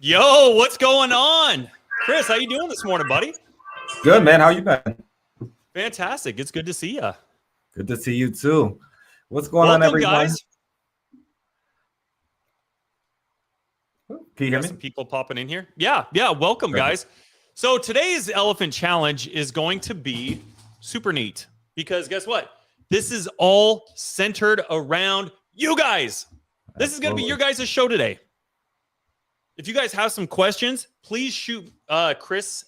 Yo, what's going on? Chris, how you doing this morning, buddy? Good, man. How you been? Fantastic. It's good to see you. Good to see you too. What's going Welcome, on, everyone? guys. Can you hear me? Some people popping in here. Yeah. Welcome, guys. So today's elephant challenge is going to be super neat because guess what? This is all centered around you guys. This is going to be your guys' show today. If you guys have some questions, please shoot Chris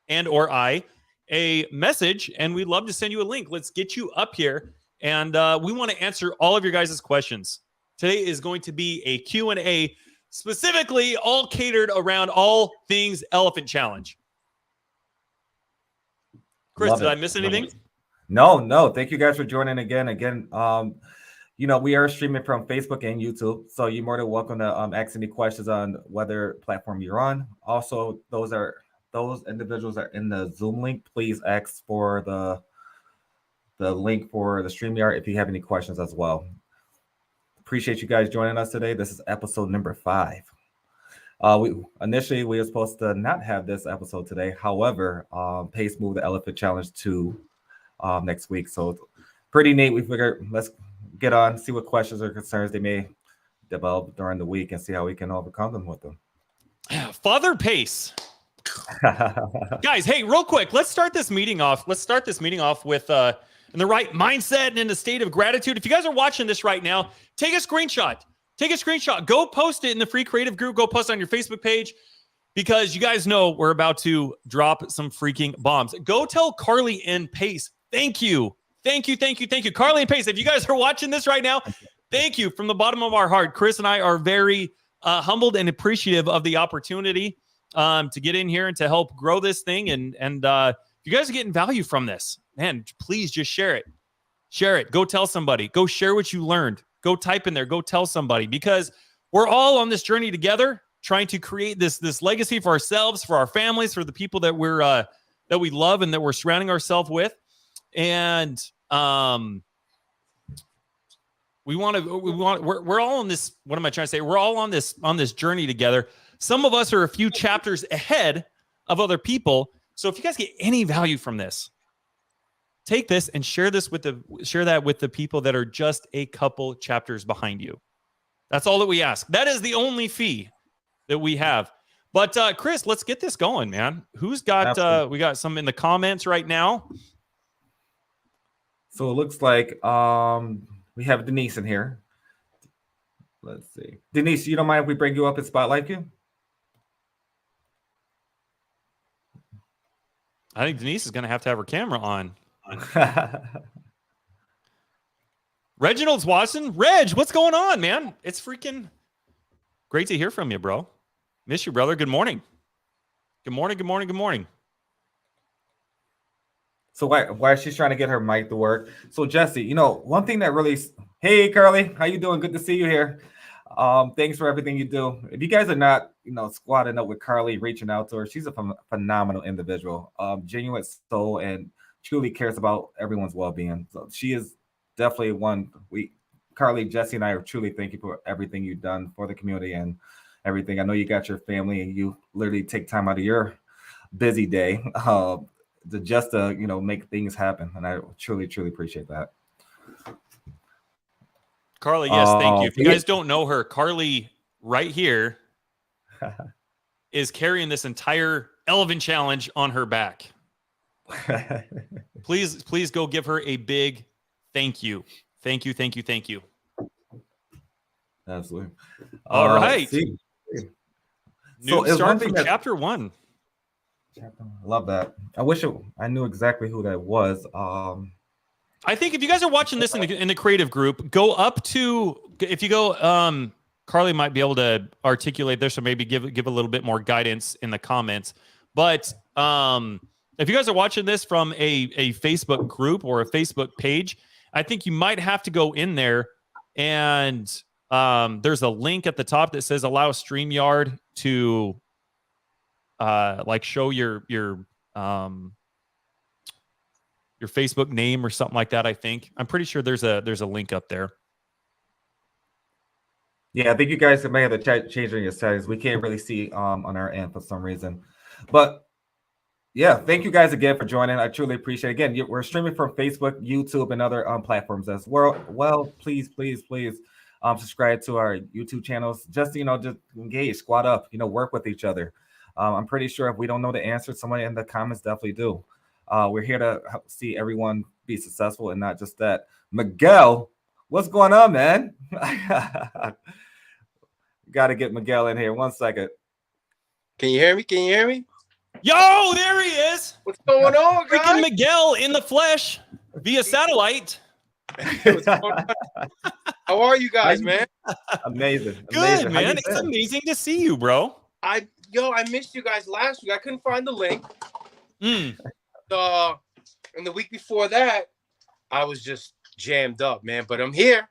and or I a message, and we'd love to send you a link. Let's get you up here, and we want to answer all of your guys' questions. Today is going to be a Q&A, specifically all catered around all things Elephant Challenge. Chris, did I miss anything? No. Thank you guys for joining again. We are streaming from Facebook and YouTube, so you're more than welcome to ask any questions on whether platform you're on. Also, those individuals are in the Zoom link. Please ask for the link for the StreamYard if you have any questions as well. Appreciate you guys joining us today. This is episode number 5. We were supposed to not have this episode today. However, Pace moved the Elephant Challenge to next week, so pretty neat. We figured let's get on, see what questions or concerns they may develop during the week, and see how we can overcome them with them. Father Pace. Guys, hey, real quick, let's start this meeting off with in the right mindset and in the state of gratitude. If you guys are watching this right now, take a screenshot. Go post it in the free creative group. Go post it on your Facebook page, because you guys know we're about to drop some freaking bombs. Go tell Carly and Pace thank you. Carly and Pace, if you guys are watching this right now, thank you from the bottom of our heart. Chris and I are very humbled and appreciative of the opportunity to get in here and to help grow this thing. And if you guys are getting value from this, man, please just share it. Go tell somebody. Go share what you learned. Go type in there. Go tell somebody, because we're all on this journey together, trying to create this legacy for ourselves, for our families, for the people that that we love and that we're surrounding ourselves with. And we're all on this. What am I trying to say? We're all on this journey together. Some of us are a few chapters ahead of other people. So if you guys get any value from this, take this and share that with the people that are just a couple chapters behind you. That's all that we ask. That is the only fee that we have. But Chris, let's get this going, man. Who's got? We got some in the comments right now. So it looks like we have Denise in here. Let's see. Denise, you don't mind if we bring you up and spotlight you? I think Denise is going to have her camera on. Reginald's Watson. Reg, what's going on, man? It's freaking great to hear from you, bro. Miss you, brother. Good morning. Good morning. So why she's trying to get her mic to work. So Jesse, one thing that really, hey Carly, how you doing? Good to see you here. Thanks for everything you do. If you guys are not, squatting up with Carly, reaching out to her, she's a phenomenal individual, genuine soul, and truly cares about everyone's well-being. So she is definitely one. Carly, Jesse, and I are truly thank you for everything you've done for the community and everything. I know you got your family, and you literally take time out of your busy day to make things happen, and I truly appreciate that. Carly, yes, thank you. If you guys don't know her, Carly right here is carrying this entire Elephant Challenge on her back. Please go give her a big thank you. Thank you. Absolutely. All right. So start from chapter 1. I love that. I wish I knew exactly who that was. I think if you guys are watching this in the creative group, go up to, if you go, Carly might be able to articulate this or maybe give a little bit more guidance in the comments. But if you guys are watching this from a Facebook group or a Facebook page, I think you might have to go in there, and there's a link at the top that says allow StreamYard to show your Facebook name or something like that. I'm pretty sure there's a link up there. Yeah, I think you guys may have to change your settings. We can't really see on our end for some reason. But yeah, thank you guys again for joining. I truly appreciate it. Again, we're streaming from Facebook, YouTube, and other platforms as well. Well, please, please, please subscribe to our YouTube channels. Just, just engage, squad up, work with each other. I'm pretty sure if we don't know the answer, somebody in the comments definitely do. We're here to help see everyone be successful and not just that. Miguel, what's going on, man? Got to get Miguel in here. 1 second. Can you hear me? Can you hear me? Yo, there he is. What's going on, guys? Freaking Miguel in the flesh via satellite. How are you guys, man? Amazing. Good, man. It's amazing to see you, bro. I missed you guys last week. I couldn't find the link. Mm. And the week before that, I was just jammed up, man. But I'm here.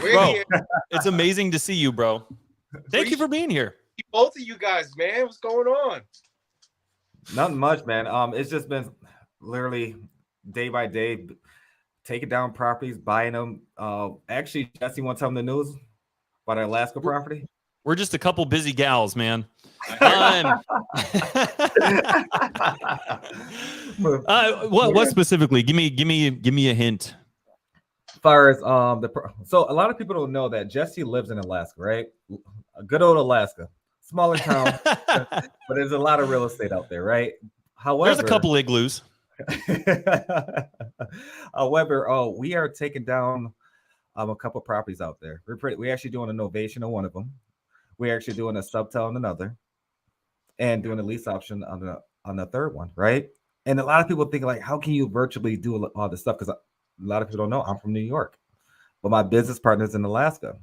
We're here. It's amazing to see you, bro. Thank you for being here. Both of you guys, man. What's going on? Nothing much, man. It's just been literally day by day, taking down properties, buying them. Actually, Jesse, want to tell them the news about our Alaska property? We're just a couple busy gals, man. What specifically? Give me a hint. As far as so a lot of people don't know that Jesse lives in Alaska, right? A good old Alaska, smaller town, but there's a lot of real estate out there, right? However, there's a couple igloos. However, we are taking down a couple properties out there. We're actually doing a novation on one of them. We're actually doing a subtel on another, and doing a lease option on the third one, right? And a lot of people think like, how can you virtually do all this stuff? Because a lot of people don't know I'm from New York, but my business partner's in Alaska.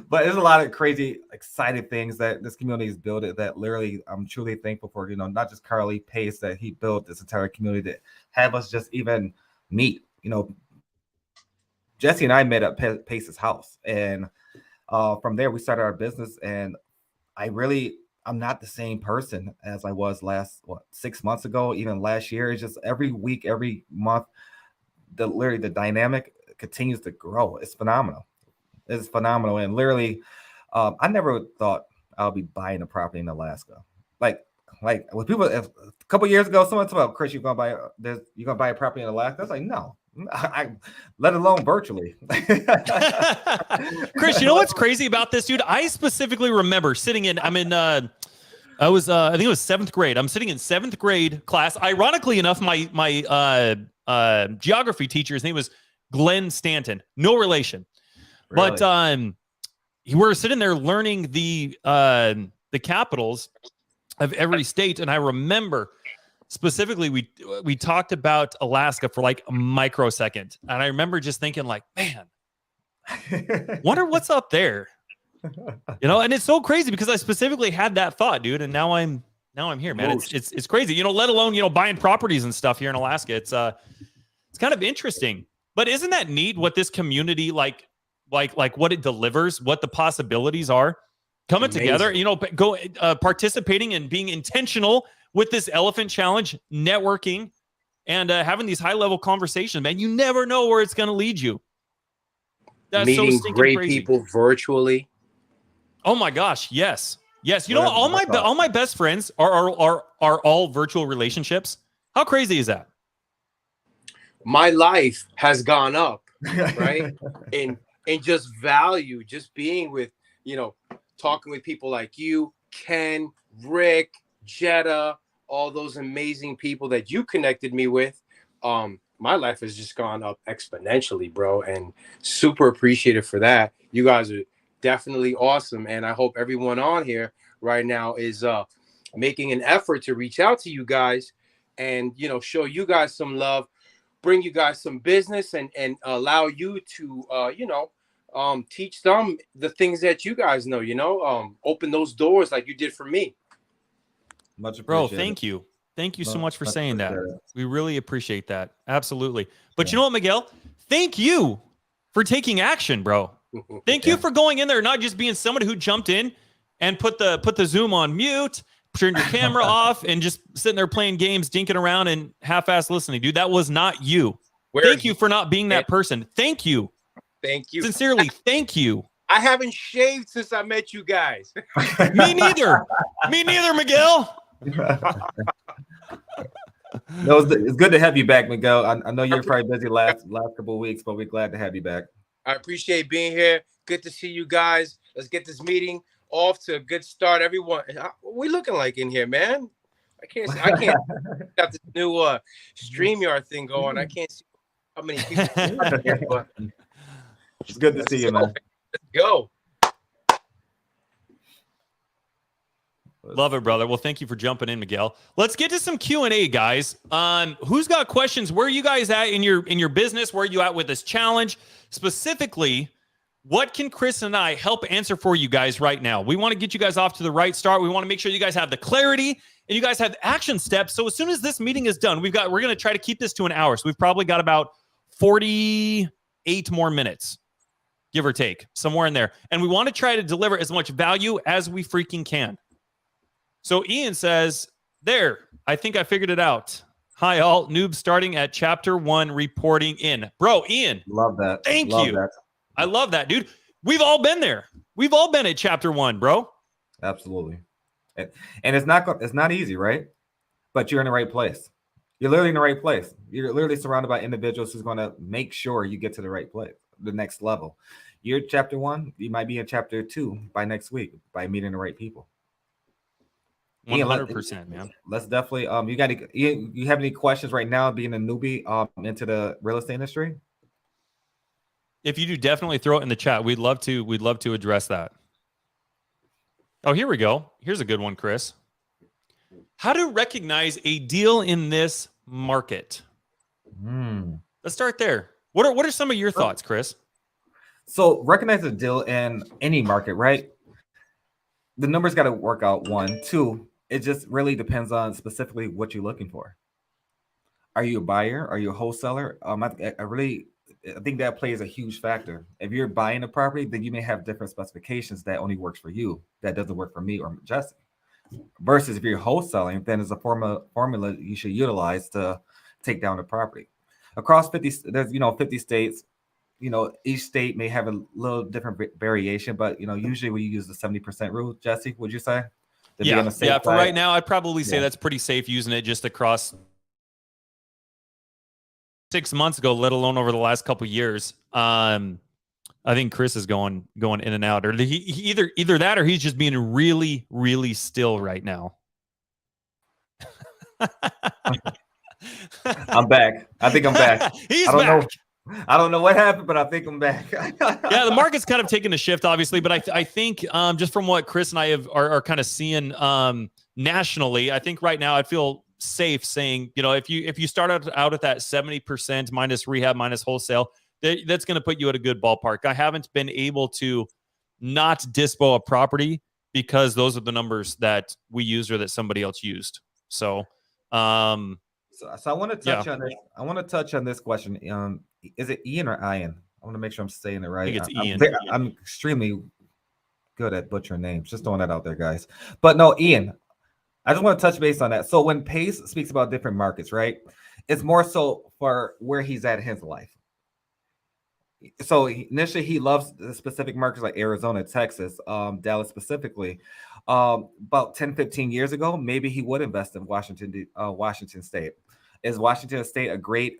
But there's a lot of crazy, exciting things that this community has built that literally I'm truly thankful for. Not just Carly Pace that he built this entire community to have us just even meet. Jesse and I met at Pace's house, and from there we started our business. And I'm not the same person as I was 6 months ago, even last year. It's just every week, every month, the dynamic continues to grow. It's phenomenal. It's phenomenal. And literally, I never thought I'll be buying a property in Alaska. Like with people, a couple years ago, someone told me, Chris, you're gonna buy a property in Alaska. I was like, no, let alone virtually. Chris, you know what's crazy about this, dude? I specifically remember I think it was 7th grade. I'm sitting in 7th grade class. Ironically enough, my geography teacher, his name was Glenn Stanton. No relation. Really? But we're sitting there learning the capitals of every state, and I remember specifically we talked about Alaska for like a microsecond, and I remember just thinking like, man, wonder what's up there. And it's so crazy because I specifically had that thought, dude, and now I'm here, man. It's crazy, let alone buying properties and stuff here in Alaska. It's kind of interesting. But isn't that neat what this community like what it delivers, what the possibilities are coming together, participating and being intentional with this elephant challenge, networking, and having these high-level conversations, man. You never know where it's going to lead you. That's meeting so great crazy. People virtually. Oh my gosh, yes. All my best friends are all virtual relationships. How crazy is that? My life has gone up, right? and just value, just being with, talking with people like you, Ken, Rick, Jetta, all those amazing people that you connected me with. My life has just gone up exponentially, bro, and super appreciative for that. You guys are definitely awesome, and I hope everyone on here right now is making an effort to reach out to you guys and show you guys some love, bring you guys some business, and allow you to teach them the things that you guys know. Open those doors like you did for me. Much appreciated. Bro, thank you. Thank you so much for saying that. We really appreciate that. Absolutely. But you know what, Miguel? Thank you for taking action, bro. Thank you for going in there, not just being somebody who jumped in and put the Zoom on mute, turned your camera off, and just sitting there playing games, dinking around, and half-ass listening, dude. That was not you. Thank you for not being that person. Thank you Thank you. Sincerely, thank you. I haven't shaved since I met you guys. Me neither. Me neither, Miguel. No, it's good to have you back, Miguel. I know you're probably busy last couple of weeks, but we're glad to have you back. I appreciate being here. Good to see you guys. Let's get this meeting off to a good start. Everyone, we looking like in here, man. I can't got this new StreamYard thing going. I can't see how many people are here, but it's good to see you, man. Let's go. Love it, brother. Well, thank you for jumping in, Miguel. Let's get to some Q&A, guys. Who's got questions? Where are you guys at in your business? Where are you at with this challenge? Specifically, what can Chris and I help answer for you guys right now? We want to get you guys off to the right start. We want to make sure you guys have the clarity and you guys have action steps. So as soon as this meeting is done, we're going to try to keep this to an hour. So we've probably got about 48 more minutes, give or take, somewhere in there. And we want to try to deliver as much value as we freaking can. So Ian says, there, I think I figured it out. Hi, all. Noob starting at chapter 1, reporting in. Bro, Ian. Love that. Thank you. I love that, dude. We've all been there. We've all been at chapter 1, bro. Absolutely. And it's not easy, right? But you're in the right place. You're literally in the right place. You're literally surrounded by individuals who's going to make sure you get to the right place, the next level. You're chapter 1. You might be in chapter 2 by next week by meeting the right people. 100%, man. Let's definitely you have any questions right now being a newbie into the real estate industry? If you do, definitely throw it in the chat. We'd love to address that. Oh, here we go. Here's a good one, Chris. How to recognize a deal in this market? Let's start there. What are some of your thoughts, Chris? So recognize a deal in any market, right? The numbers got to work out. 1, 2. It just really depends on specifically what you're looking for. Are you a buyer? Are you a wholesaler? I think that plays a huge factor. If you're buying a property, then you may have different specifications that only works for you. That doesn't work for me or Jesse. Versus if you're wholesaling, then there's a formula you should utilize to take down the property. Across 50 states. Each state may have a little different variation, but usually we use the 70% rule. Jesse, would you say? Yeah. For right now, I'd probably say that's pretty safe using it just across 6 months ago, let alone over the last couple of years. I think Chris is going in and out, or he either that or he's just being really, really still right now. I'm back. I think I'm back. He's back. I don't know what happened, but I think I'm back. Yeah, the market's kind of taken a shift, obviously, but I think just from what Chris and I are kind of seeing nationally, I think right now I'd feel safe saying, if you start out at that 70% minus rehab minus wholesale, that's going to put you at a good ballpark. I haven't been able to not dispo a property because those are the numbers that we used or that somebody else used. So I want to touch on this. I want to touch on this question. Is it Ian or Ian? I want to make sure I'm saying it right. I think it's Ian. I'm extremely good at butchering names. Just throwing that out there, guys. But no, Ian, I just want to touch base on that. So when Pace speaks about different markets, right? It's more so for where he's at in his life. So initially he loves the specific markets like Arizona, Texas, Dallas specifically. About 10, 15 years ago, maybe he would invest in Washington State. Is Washington State a great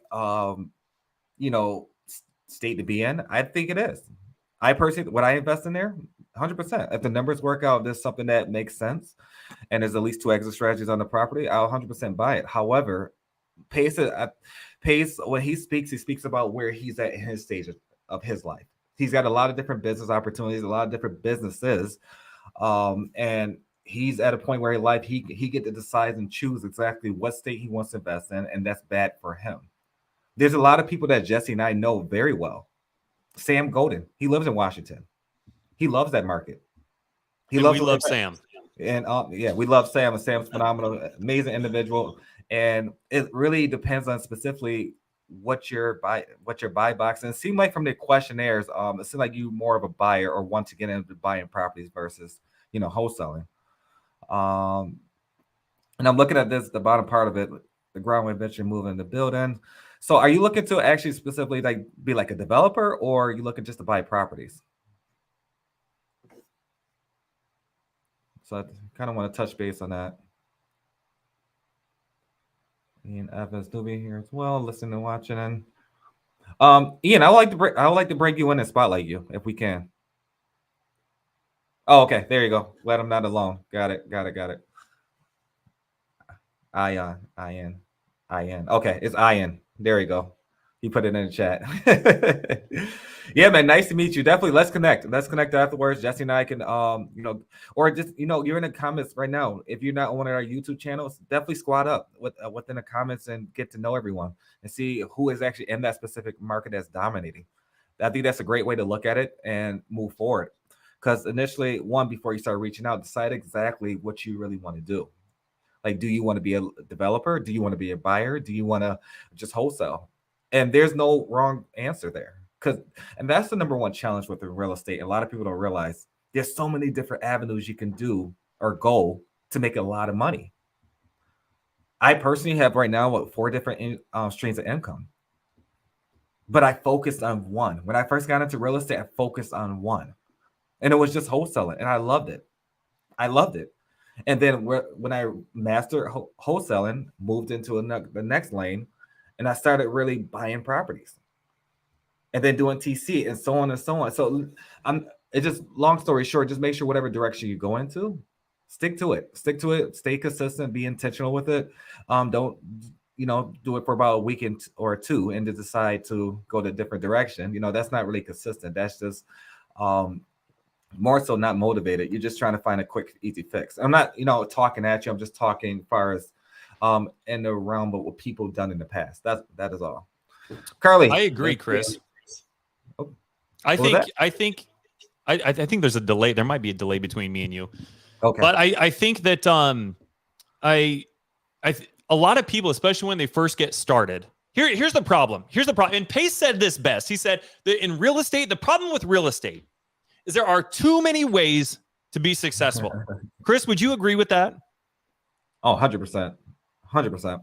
state to be in? I think it is. I personally, would I invest in there? 100%. If the numbers work out, there's something that makes sense, and there's at least 2 exit strategies on the property, I'll 100% buy it. However, Pace, when he speaks about where he's at in his stage of his life. He's got a lot of different business opportunities, a lot of different businesses, and he's at a point where in life he get to decide and choose exactly what state he wants to invest in, and that's bad for him. There's a lot of people that Jesse and I know very well. Sam Golden, he lives in Washington. He loves that market. We love Sam. And we love Sam. And Sam's phenomenal, amazing individual. And it really depends on specifically what your buy box. And it seemed like from the questionnaires, it seemed like you more of a buyer or want to get into buying properties versus wholesaling. And I'm looking at this, the bottom part of it, the ground eventually moving in the building. So are you looking to actually specifically like be like a developer, or are you looking just to buy properties? So I kind of want to touch base on that. Ian Evans Newbie here as well, listening and watching. And Ian, I would like to bring you in and spotlight you if we can. Oh, okay. There you go. Let him not alone. Got it. Ian. Okay, it's Ian. There you go. He put it in the chat. Yeah, man. Nice to meet you. Definitely. Let's connect. Let's connect afterwards. Jesse and I can, or just, you're in the comments right now. If you're not on one of our YouTube channels, definitely squad up within the comments and get to know everyone and see who is actually in that specific market that's dominating. I think that's a great way to look at it and move forward. Because initially, before you start reaching out, decide exactly what you really want to do. Like, do you want to be a developer? Do you want to be a buyer? Do you want to just wholesale? And there's no wrong answer there. And that's the number one challenge with the real estate. A lot of people don't realize there's so many different avenues you can do or go to make a lot of money. I personally have right now 4 different streams of income. But I focused on one. When I first got into real estate, I focused on one. And it was just wholesaling. And I loved it. And then when I mastered wholesaling, moved into the next lane, and I started really buying properties and then doing TC and so on and so on. So it's just, long story short, just make sure whatever direction you go into, stick to it, stay consistent, be intentional with it. Don't, do it for about a week or 2 and to decide to go to a different direction. That's not really consistent. That's just, more so not motivated. You're just trying to find a quick, easy fix. I'm not, talking at you. I'm just talking as far as in the realm of what people have done in the past. That is all. Carly. I agree, Chris. I think there's a delay. There might be a delay between me and you. Okay. But I think that a lot of people, especially when they first get started, here's the problem. And Pace said this best. He said that in real estate, the problem with real estate is there are too many ways to be successful. Chris, would you agree with that? Oh, 100%. 100%.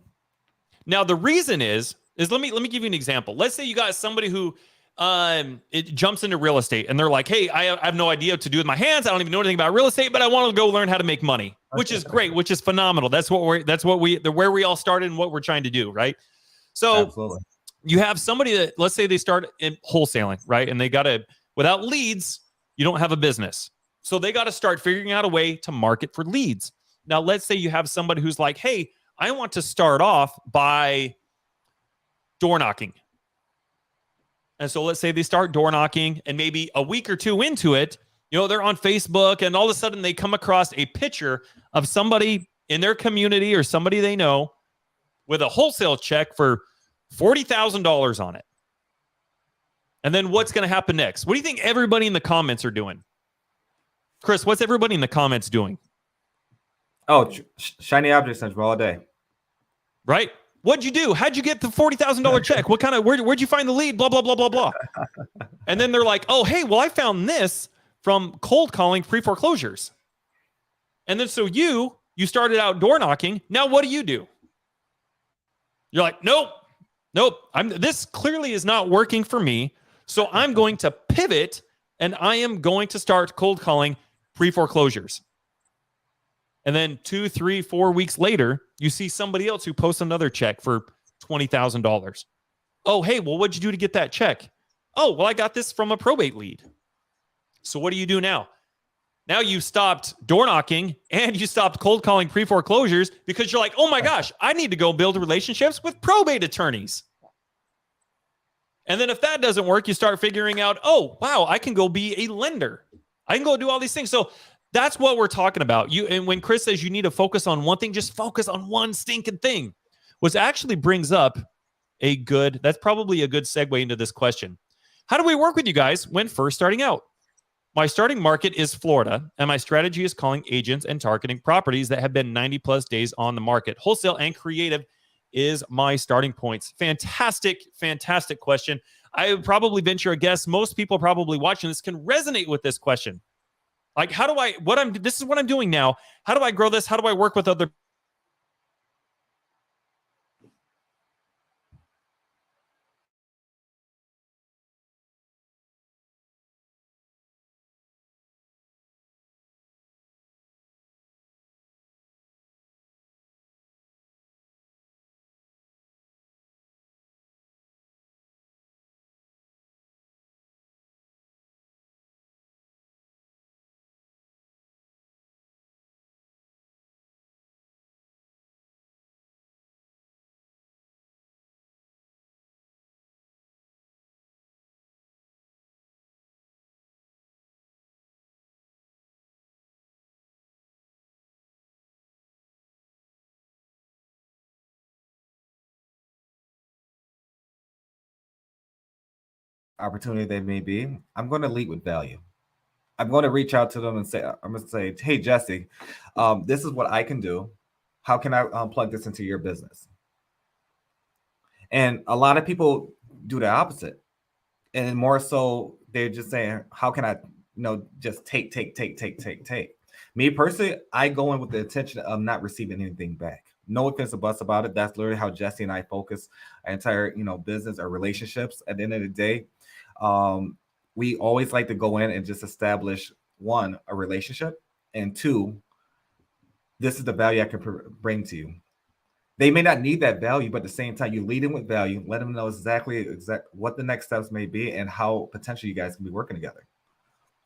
Now, the reason is let me give you an example. Let's say you got somebody who it jumps into real estate and they're like, hey, I have no idea what to do with my hands. I don't even know anything about real estate, but I want to go learn how to make money, which is great, which is phenomenal. That's where we all started and what we're trying to do, right? So absolutely. You have somebody that, let's say they start in wholesaling, right? And they got to, without leads, you don't have a business. So they got to start figuring out a way to market for leads. Now, let's say you have somebody who's like, hey, I want to start off by door knocking. And so let's say they start door knocking and maybe a week or 2 into it, they're on Facebook and all of a sudden they come across a picture of somebody in their community or somebody they know with a wholesale check for $40,000 on it. And then what's going to happen next? What do you think everybody in the comments are doing? Chris, what's everybody in the comments doing? Oh, shiny object syndrome all day. Right? What'd you do? How'd you get the $40,000 check? What kind of, where'd you find the lead? Blah, blah, blah, blah, blah. And then they're like, oh, hey, well, I found this from cold calling pre-foreclosures. And then so you started out door knocking. Now what do? You're like, nope. This clearly is not working for me. So I'm going to pivot and I am going to start cold calling pre-foreclosures. And then 2, 3, 4 weeks later, you see somebody else who posts another check for $20,000. Oh, hey, well, what'd you do to get that check? Oh, well, I got this from a probate lead. So what do you do now? Now you stopped door knocking and you stopped cold calling pre-foreclosures because you're like, oh my gosh, I need to go build relationships with probate attorneys. And then if that doesn't work, you start figuring out, oh, wow, I can go be a lender. I can go do all these things. So that's what we're talking about. And when Chris says you need to focus on one thing, just focus on one stinking thing, which actually brings up that's probably a good segue into this question. How do we work with you guys when first starting out? My starting market is Florida, and my strategy is calling agents and targeting properties that have been 90 plus days on the market. Wholesale and creative is my starting points. Fantastic question. I would probably venture a guess most people probably watching this can resonate with this question. Like, this is what I'm doing now. How do I grow this? How do I work with other? opportunity they may be, I'm going to lead with value. I'm going to reach out to them and say, I'm going to say, hey, Jesse, this is what I can do. How can I plug this into your business? And a lot of people do the opposite. And more so, they're just saying, how can I, just take. Me personally, I go in with the intention of not receiving anything back. No offense or buts about it. That's literally how Jesse and I focus our entire, business or relationships. At the end of the day, we always like to go in and just establish, one, a relationship, and two, this is the value I can bring to you. They may not need that value, but at the same time, you lead them with value, let them know exactly what the next steps may be and how potentially you guys can be working together.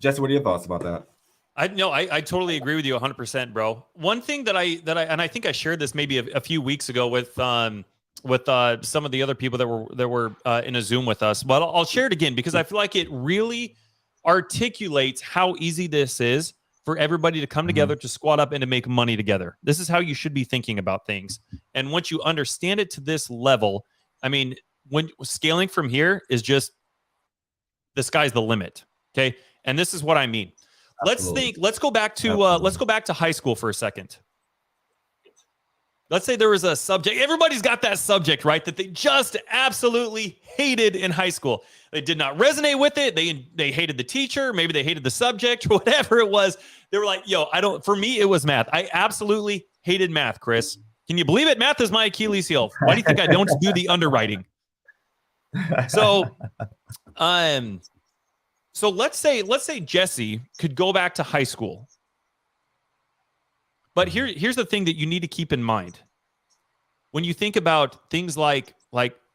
Jesse, what are your thoughts about that? I totally agree with you 100%, bro. One thing that I and I think I shared this maybe a few weeks ago with some of the other people that were in a Zoom with us, but I'll share it again because I feel like it really articulates how easy this is for everybody to come together, to squat up and to make money together. This is how you should be thinking about things. And once you understand it to this level, I mean, when scaling from here is just, the sky's the limit. Okay. And this is what I mean. Absolutely. Let's go back to high school for a second. Let's say there was a subject. Everybody's got that subject, right? That they just absolutely hated in high school. They did not resonate with it. They hated the teacher. Maybe they hated the subject or whatever it was. They were like, for me, it was math. I absolutely hated math, Chris. Can you believe it? Math is my Achilles heel. Why do you think I don't do the underwriting? So let's say Jesse could go back to high school. But here's the thing that you need to keep in mind. When you think about things like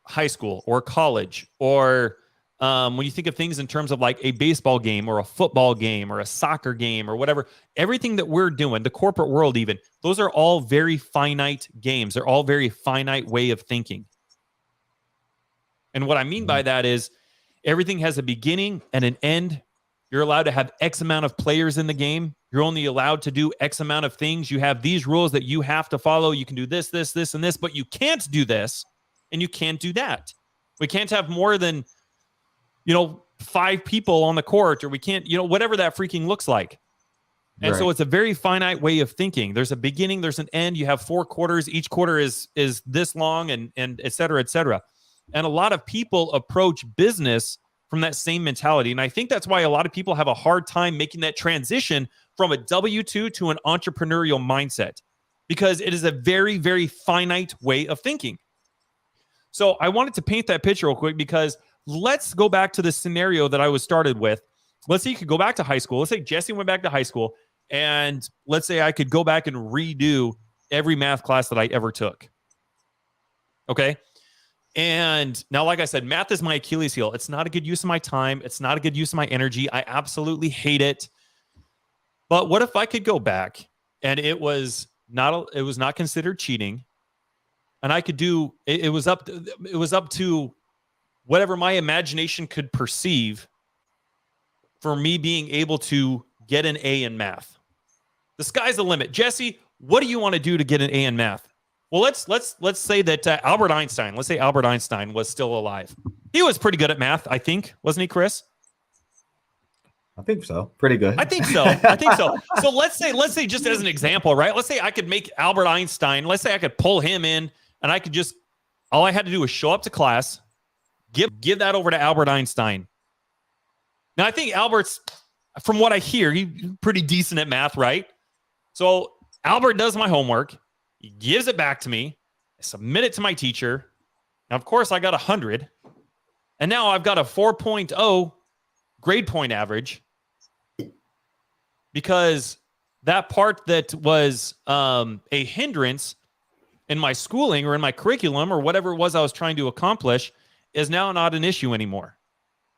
high school or college, or when you think of things in terms of like a baseball game or a football game or a soccer game or whatever, everything that we're doing, the corporate world even, those are all very finite games. They're all very finite way of thinking. And what I mean by that is everything has a beginning and an end. You're allowed to have X amount of players in the game. You're only allowed to do X amount of things. You have these rules that you have to follow. You can do this, this, this, and this, but you can't do this and you can't do that. We can't have more than, 5 people on the court, or we can't, whatever that freaking looks like. And so it's a very finite way of thinking. There's a beginning, there's an end. You have 4 quarters. Each quarter is this long and et cetera, et cetera. And a lot of people approach business from that same mentality. And I think that's why a lot of people have a hard time making that transition from a W-2 to an entrepreneurial mindset, because it is a very, very finite way of thinking. So I wanted to paint that picture real quick, because let's go back to the scenario that I was started with. Let's say you could go back to high school. Let's say Jesse went back to high school, and let's say I could go back and redo every math class that I ever took. Okay. And now, like I said, math is my Achilles heel. It's not a good use of my time. It's not a good use of my energy. I absolutely hate it. But what if I could go back and it was not considered cheating, and I could do it was up to whatever my imagination could perceive for me being able to get an A in math. The sky's the limit. Jesse, what do you want to do to get an A in math? Well, let's say that Albert Einstein. Let's say Albert Einstein was still alive. He was pretty good at math, I think, wasn't he, Chris? I think so. Pretty good. I think so. So let's say just as an example, right? Let's say I could make Albert Einstein. Let's say I could pull him in, and I could just, all I had to do was show up to class, give that over to Albert Einstein. Now I think Albert's, from what I hear, he's pretty decent at math, right? So Albert does my homework. He gives it back to me. I submit it to my teacher. Now, of course, I got 100. And now I've got a 4.0 grade point average, because that part that was a hindrance in my schooling or in my curriculum or whatever it was I was trying to accomplish is now not an issue anymore,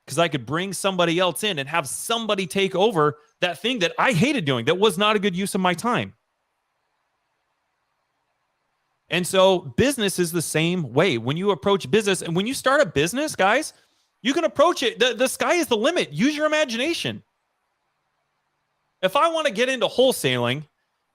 because I could bring somebody else in and have somebody take over that thing that I hated doing, that was not a good use of my time. And so business is the same way. When you approach business, and when you start a business, guys, you can approach it. The sky is the limit. Use your imagination. If I want to get into wholesaling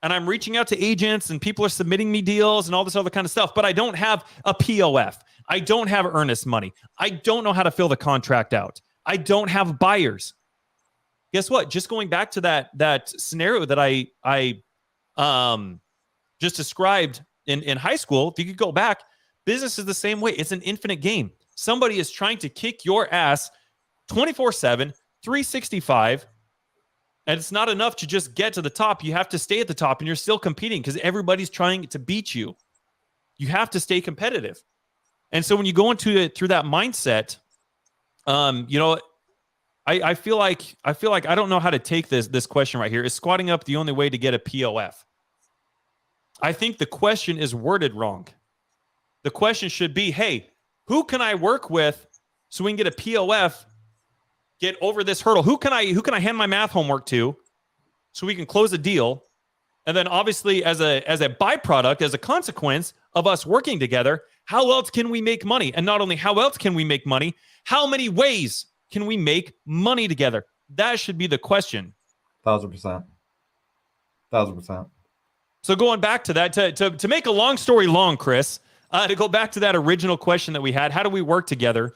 and I'm reaching out to agents and people are submitting me deals and all this other kind of stuff, but I don't have a POF, I don't have earnest money, I don't know how to fill the contract out, I don't have buyers. Guess what? Just going back to that scenario that I just described in high school, if you could go back, business is the same way. It's an infinite game. Somebody is trying to kick your ass 24/7, 365, and it's not enough to just get to the top. You have to stay at the top, and you're still competing because everybody's trying to beat you. You have to stay competitive. And so when you go into it through that mindset, I feel like I don't know how to take this question right here. Is squatting up the only way to get a POF? I think the question is worded wrong. The question should be, hey, who can I work with so we can get a POF, get over this hurdle? Who can I hand my math homework to so we can close a deal? And then obviously as a byproduct, as a consequence of us working together, how else can we make money? And not only how else can we make money, how many ways can we make money together? That should be the question. 1,000%. 1,000%. So going back to that, to make a long story long, Chris, to go back to that original question that we had, how do we work together?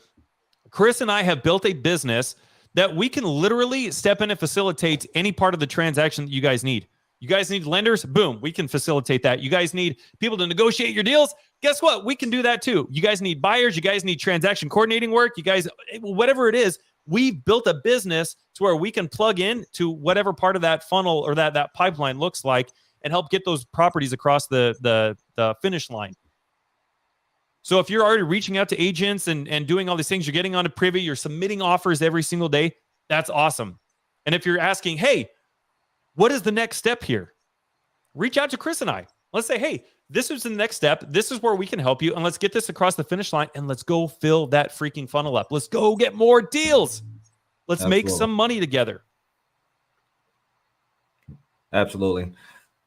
Chris and I have built a business that we can literally step in and facilitate any part of the transaction that you guys need. You guys need lenders? Boom, we can facilitate that. You guys need people to negotiate your deals? Guess what? We can do that too. You guys need buyers. You guys need transaction coordinating work. You guys, whatever it is, we've built a business to where we can plug in to whatever part of that funnel or that pipeline looks like and help get those properties across the finish line. So if you're already reaching out to agents and doing all these things, you're getting onto Privy, you're submitting offers every single day, that's awesome. And if you're asking, hey, what is the next step here? Reach out to Chris and I. Let's say, hey, this is the next step. This is where we can help you. And let's get this across the finish line and let's go fill that freaking funnel up. Let's go get more deals. Let's make some money together. Absolutely.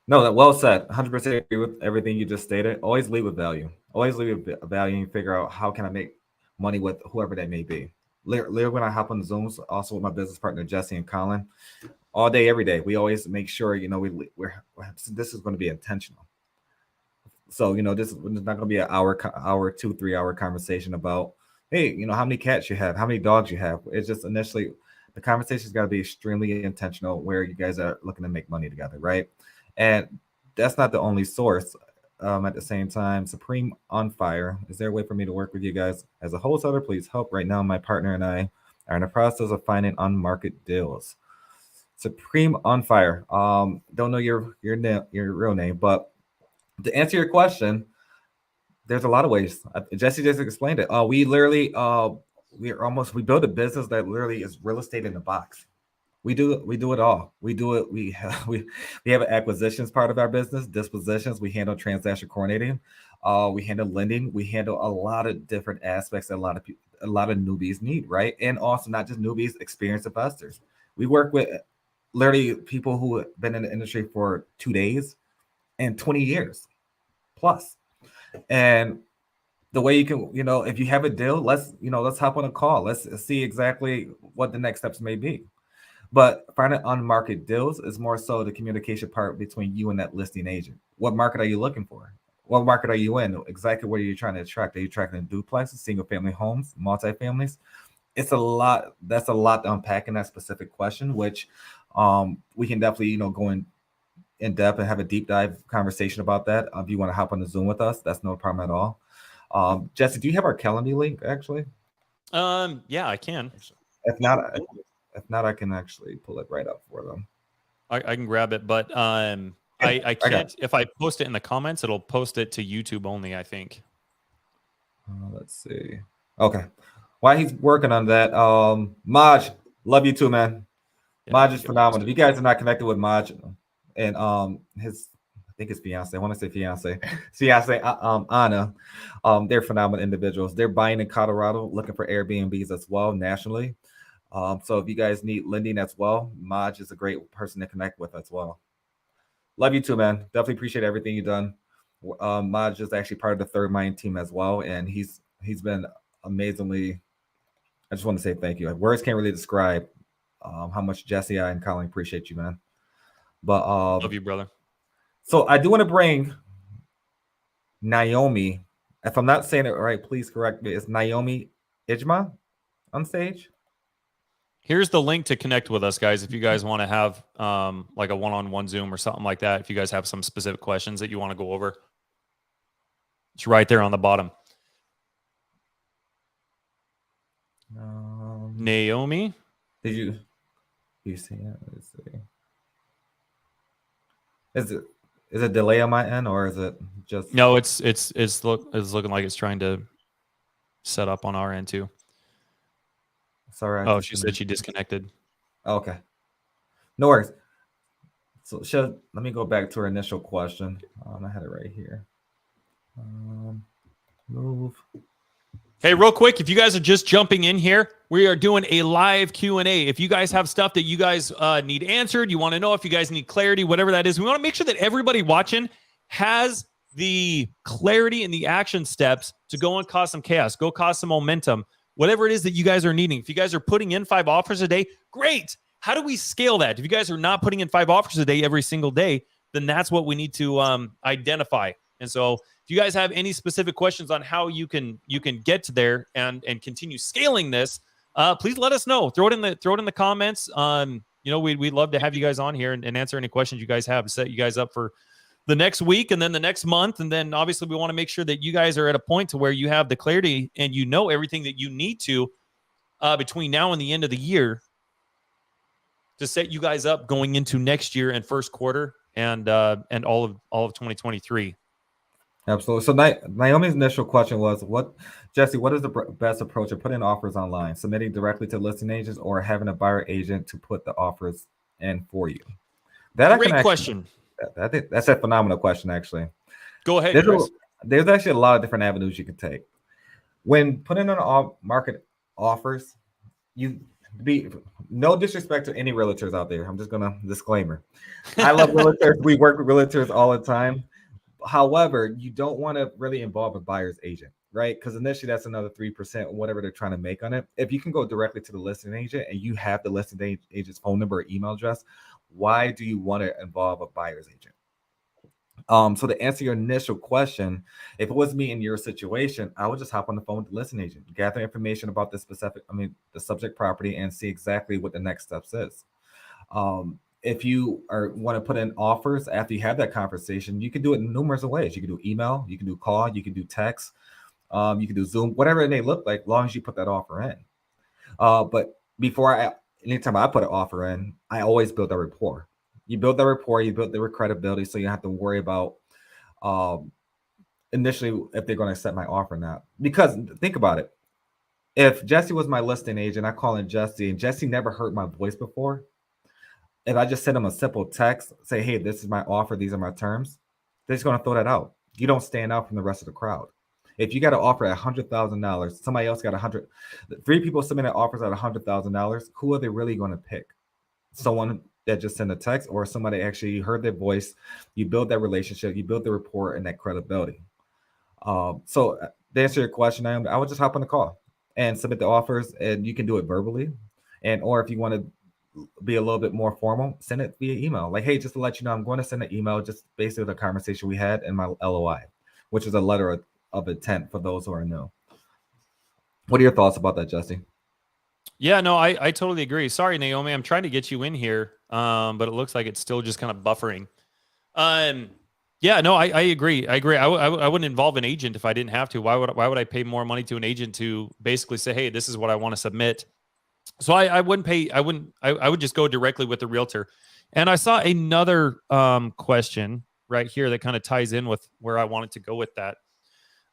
No, that well said. 100% agree with everything you just stated. Always lead with value. Always lead with value and figure out how can I make money with whoever that may be. Literally, when I hop on the Zooms, also with my business partner, Jesse and Colin, all day, every day, we always make sure, this is going to be intentional. So, this is not going to be an hour, 2-3 hour conversation about, hey, how many cats you have, how many dogs you have. It's just initially, the conversation's got to be extremely intentional where you guys are looking to make money together, right? And that's not the only source. At the same time, Supreme on Fire. Is there a way for me to work with you guys as a wholesaler? Please help. Right now, my partner and I are in the process of finding on-market deals. Supreme on Fire. Don't know your real name, but to answer your question, there's a lot of ways. Jesse just explained it. We literally we build a business that literally is real estate in a box. We do it all. We do it. We have an acquisitions part of our business, dispositions. We handle transaction coordinating. We handle lending. We handle a lot of different aspects that a lot of newbies need, right? And also not just newbies, experienced investors. We work with literally people who have been in the industry for 2 days and 20 years plus. And the way you can, if you have a deal, let's hop on a call. Let's see exactly what the next steps may be. But finding on-market deals is more so the communication part between you and that listing agent. What market are you looking for? What market are you in? Exactly what are you trying to attract? Are you attracting duplexes, single-family homes, multifamilies? It's a lot. That's a lot to unpack in that specific question, which we can definitely, go in depth and have a deep dive conversation about that. If you want to hop on the Zoom with us, that's no problem at all. Jesse, do you have our calendar link actually? Yeah, I can. If not, I can actually pull it right up for them. I can grab it, but I can't. If I post it in the comments, it'll post it to YouTube only, I think. Let's see. Okay. While he's working on that, Maj, love you too, man. Yeah, Maj is phenomenal. If you guys are not connected with Maj and his, I think his fiance, I want to say fiance, Anna, they're phenomenal individuals. They're buying in Colorado, looking for Airbnbs as well nationally. So if you guys need lending as well, Maj is a great person to connect with as well. Love you too, man. Definitely appreciate everything you've done. Maj is actually part of the Third Mind team as well, and he's been amazingly. I just want to say thank you. Words can't really describe how much Jesse, I, and Colin appreciate you, man. But love you, brother. So I do want to bring Naomi. If I'm not saying it right, please correct me. It's Naomi Ijma on stage. Here's the link to connect with us, guys. If you guys want to have like a one-on-one Zoom or something like that, if you guys have some specific questions that you want to go over, it's right there on the bottom. Naomi, did you see it? Let's see. Is it delay on my end, or is it just? No, it's looking like it's trying to set up on our end too. Sorry. Oh, she said she disconnected. Okay. No worries. So let me go back to her initial question. I had it right here. Move. Hey, real quick, if you guys are just jumping in here, we are doing a live Q&A. If you guys have stuff that you guys need answered, you want to know if you guys need clarity, whatever that is, we want to make sure that everybody watching has the clarity and the action steps to go and cause some chaos, go cause some momentum, whatever it is that you guys are needing. If you guys are putting in 5 offers a day, great. How do we scale that? If you guys are not putting in 5 offers a day every single day, then that's what we need to identify. And so if you guys have any specific questions on how you can get to there and continue scaling this, please let us know. Throw it in the comments. We'd love to have you guys on here and answer any questions you guys have to set you guys up for the next week and then the next month. And then obviously we want to make sure that you guys are at a point to where you have the clarity and you know everything that you need to between now and the end of the year to set you guys up going into next year and first quarter and all of 2023. Absolutely. So Naomi's initial question was, Jesse, what is the best approach of putting offers online? Submitting directly to listing agents or having a buyer agent to put the offers in for you? Great question. I think that's a phenomenal question, actually. Go ahead, Chris. There's actually a lot of different avenues you can take. When putting on all market offers, no disrespect to any realtors out there. I'm just going to disclaimer. I love realtors. We work with realtors all the time. However, you don't want to really involve a buyer's agent, right? Because initially that's another 3%, whatever they're trying to make on it. If you can go directly to the listing agent and you have the listing agent's phone number or email address, why do you want to involve a buyer's agent? So to answer your initial question, if it was me in your situation, I would just hop on the phone with the listing agent, gather information about the subject property, and see exactly what the next steps is. If you want to put in offers after you have that conversation, you can do it in numerous ways. You can do email, you can do call, you can do text, you can do Zoom, whatever it may look like, as long as you put that offer in. But anytime I put an offer in, I always build a rapport. You build that rapport, you build their credibility, so you don't have to worry about initially if they're going to accept my offer or not. Because think about it. If Jesse was my listing agent, I call in Jesse, and Jesse never heard my voice before. If I just send them a simple text, say, hey, this is my offer, these are my terms, they're just going to throw that out. You don't stand out from the rest of the crowd. If you got an offer at $100,000, somebody else got 3 people submitted offers at $100,000, who are they really going to pick? Someone that just sent a text or somebody actually heard their voice? You build that relationship, you build the rapport and that credibility. So to answer your question, I would just hop on the call and submit the offers, and you can do it verbally. Or if you want to be a little bit more formal, send it via email. Like, hey, just to let you know, I'm going to send an email just basically the conversation we had in my LOI, which is a letter of intent for those who are new. What are your thoughts about that, Jesse? Yeah, no, I totally agree. Sorry, Naomi, I'm trying to get you in here, but it looks like it's still just kind of buffering. Yeah, no, I agree. I wouldn't involve an agent if I didn't have to. Why would I pay more money to an agent to basically say, hey, this is what I want to submit? So I wouldn't pay. I would just go directly with the realtor. And I saw another question right here that kind of ties in with where I wanted to go with that.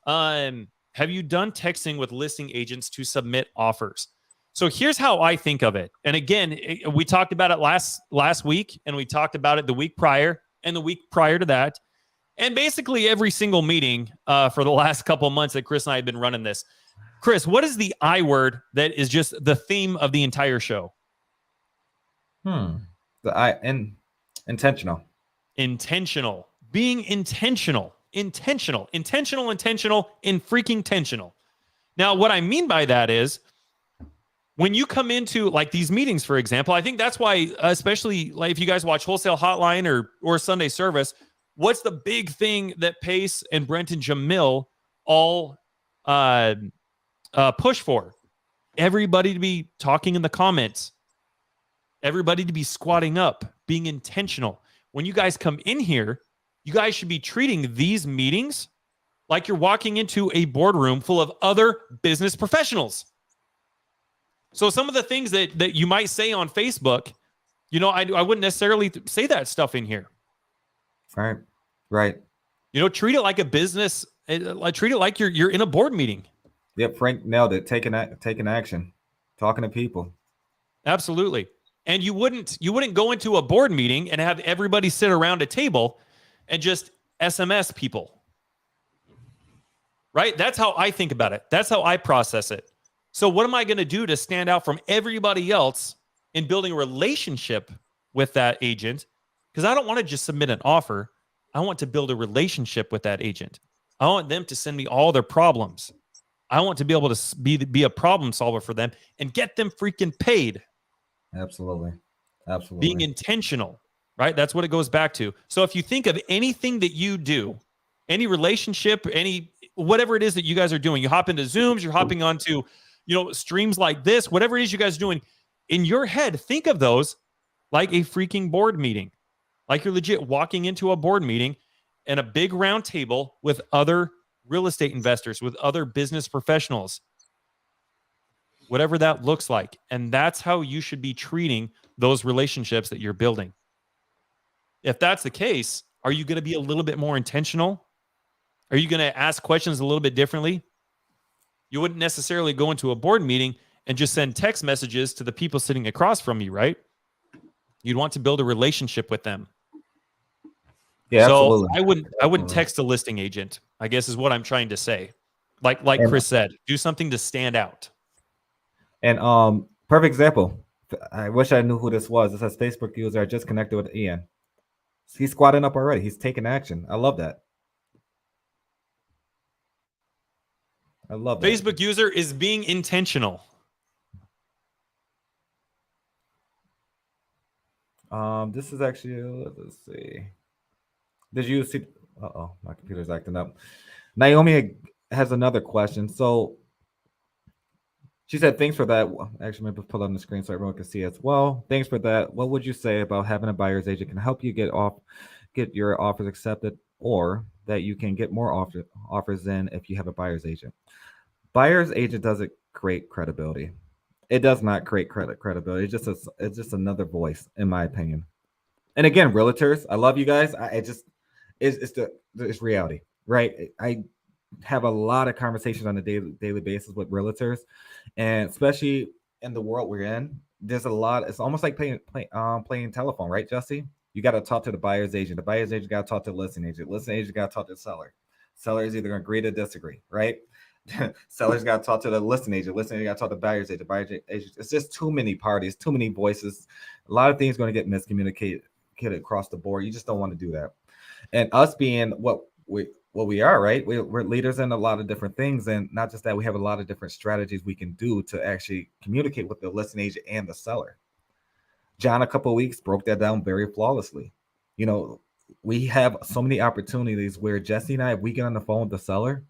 Have you done texting with listing agents to submit offers? So here's how I think of it. And again, we talked about it last week, and we talked about it the week prior and the week prior to that. And basically every single meeting for the last couple of months that Chris and I have been running this. Chris, what is the I word that is just the theme of the entire show? Intentional. Intentional. Being intentional. Intentional, and freaking tensional. Now, what I mean by that is when you come into like these meetings, for example, I think that's why, especially like if you guys watch Wholesale Hotline or Sunday Service, what's the big thing that Pace and Brent and Jamil all push for? Everybody to be talking in the comments, everybody to be squatting up, being intentional. When you guys come in here, you guys should be treating these meetings like you're walking into a boardroom full of other business professionals. So some of the things that you might say on Facebook, you know, I wouldn't necessarily say that stuff in here. Right. You know, treat it like a business. Treat it like you're in a board meeting. Yep, Frank nailed it. Taking action, talking to people. Absolutely. And you wouldn't go into a board meeting and have everybody sit around a table and just SMS people. Right? That's how I think about it. That's how I process it. So what am I going to do to stand out from everybody else in building a relationship with that agent? Because I don't want to just submit an offer. I want to build a relationship with that agent. I want them to send me all their problems. I want to be able to be a problem solver for them and get them freaking paid. Absolutely. Being intentional, right? That's what it goes back to. So if you think of anything that you do, any relationship, whatever it is that you guys are doing, you hop into Zooms, you're hopping onto, streams like this, whatever it is you guys are doing, in your head, think of those like a freaking board meeting. Like you're legit walking into a board meeting and a big round table with other real estate investors, with other business professionals, whatever that looks like. And that's how you should be treating those relationships that you're building. If that's the case, are you going to be a little bit more intentional? Are you going to ask questions a little bit differently? You wouldn't necessarily go into a board meeting and just send text messages to the people sitting across from you, right? You'd want to build a relationship with them. Yeah, so absolutely. I wouldn't text a listing agent, I guess is what I'm trying to say. Like Chris said, do something to stand out. And perfect example. I wish I knew who this was. This says Facebook user I just connected with Ian. He's squatting up already. He's taking action. I love that. Facebook user is being intentional. This is actually, let's see. Did you see? My computer's acting up. Naomi has another question. So she said, thanks for that. Actually, maybe pull on the screen so everyone can see as well. Thanks for that. What would you say about having a buyer's agent can help you get your offers accepted, or that you can get more offers in if you have a buyer's agent? Buyer's agent doesn't create credibility. It does not create credibility. It's just another voice, in my opinion. And again, realtors, I love you guys. It's reality, right? I have a lot of conversations on a daily basis with realtors, and especially in the world we're in, there's a lot. It's almost like playing telephone, right, Jesse? You got to talk to the buyer's agent. The buyer's agent got to talk to the listing agent. Listing agent got to talk to the seller. Seller is either going to agree to disagree, right? Sellers got to talk to the listing agent. Listing agent got to talk to the buyer's agent. Buyer's agent. It's just too many parties, too many voices. A lot of things going to get miscommunicated across the board. You just don't want to do that. And us being what we are, right? We're leaders in a lot of different things, and not just that, we have a lot of different strategies we can do to actually communicate with the listing agent and the seller. John, a couple of weeks, broke that down very flawlessly. We have so many opportunities where Jesse and I, if we get on the phone with the seller,